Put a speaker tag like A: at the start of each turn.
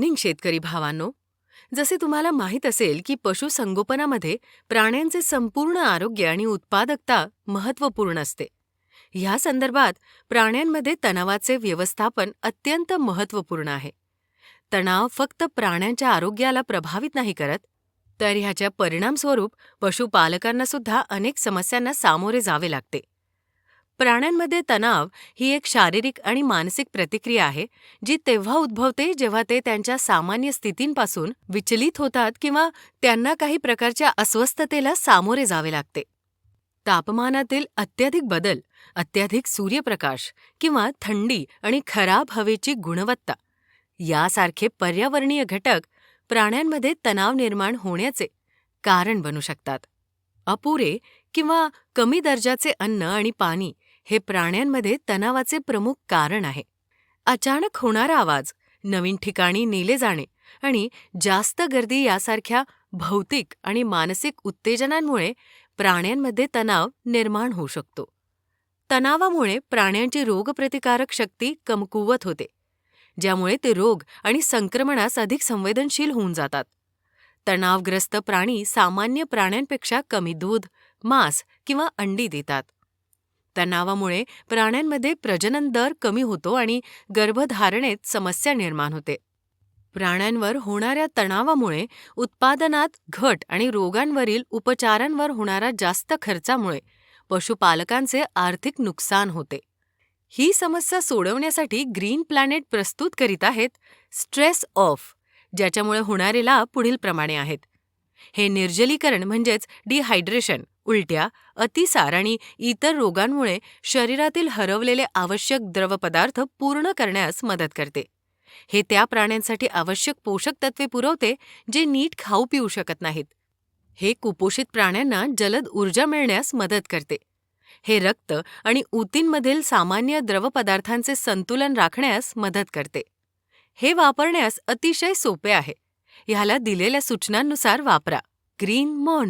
A: Morning शेतकरी भावांनो, जसे तुम्हाला माहीत असेल की पशुसंगोपनामध्ये प्राण्यांचे संपूर्ण आरोग्य आणि उत्पादकता महत्त्वपूर्ण असते. ह्या संदर्भात प्राण्यांमध्ये तणावाचे व्यवस्थापन अत्यंत महत्त्वपूर्ण आहे. तणाव फक्त प्राण्यांच्या आरोग्याला प्रभावित नाही करत, तर ह्याच्या परिणामस्वरूप पशुपालकांना सुद्धा अनेक समस्यांना सामोरे जावे लागते. प्राण्यांमध्ये तणाव ही एक शारीरिक आणि मानसिक प्रतिक्रिया आहे, जी तेव्हा उद्भवते जेव्हा ते त्यांच्या सामान्य स्थितींपासून विचलित होतात किंवा त्यांना काही प्रकारच्या अस्वस्थतेला सामोरे जावे लागते. तापमानातील अत्याधिक बदल, अत्याधिक सूर्यप्रकाश किंवा थंडी आणि खराब हवेची गुणवत्ता यासारखे पर्यावरणीय घटक प्राण्यांमध्ये तणाव निर्माण होण्याचे कारण बनू शकतात. अपुरे किंवा कमी दर्जाचे अन्न आणि पाणी हे प्राण्यांमध्ये तणावाचे प्रमुख कारण आहे. अचानक होणारा आवाज, नवीन ठिकाणी नेले जाणे आणि जास्त गर्दी यासारख्या भौतिक आणि मानसिक उत्तेजनांमुळे प्राण्यांमध्ये तणाव निर्माण होऊ शकतो. तणावामुळे प्राण्यांची रोगप्रतिकारक शक्ती कमकुवत होते, ज्यामुळे ते रोग आणि संक्रमणास अधिक संवेदनशील होऊन जातात. तणावग्रस्त प्राणी सामान्य प्राण्यांपेक्षा कमी दूध, मांस किंवा अंडी देतात. तणावामुळे प्राण्यांमध्ये प्रजनन दर कमी होतो आणि गर्भधारणेत समस्या निर्माण होते. प्राण्यांवर होणाऱ्या तणावामुळे उत्पादनात घट आणि रोगांवरील उपचारांवर होणारा जास्त खर्चामुळे पशुपालकांचे आर्थिक नुकसान होते. ही समस्या सोडवण्यासाठी ग्रीन प्लॅनेट प्रस्तुत करीत आहेत स्ट्रेस ऑफ, ज्याच्यामुळे होणारे लाभ पुढीलप्रमाणे आहेत. हे निर्जलीकरण म्हणजेच डिहायड्रेशन, उलट्या, अतिसार आणि इतर रोगांमुळे शरीरातील हरवलेले आवश्यक द्रवपदार्थ पूर्ण करण्यास मदत करते. हे त्या प्राण्यांसाठी आवश्यक पोषक तत्वे पुरवते जे नीट खाऊ पिऊ शकत नाहीत. हे कुपोषित प्राण्यांना जलद ऊर्जा मिळण्यास मदत करते. हे रक्त आणि ऊतींमधील सामान्य द्रवपदार्थांचे संतुलन राखण्यास मदत करते. हे वापरण्यास अतिशय सोपे आहे. ह्याला दिलेल्या सूचनांनुसार वापरा. Green morning.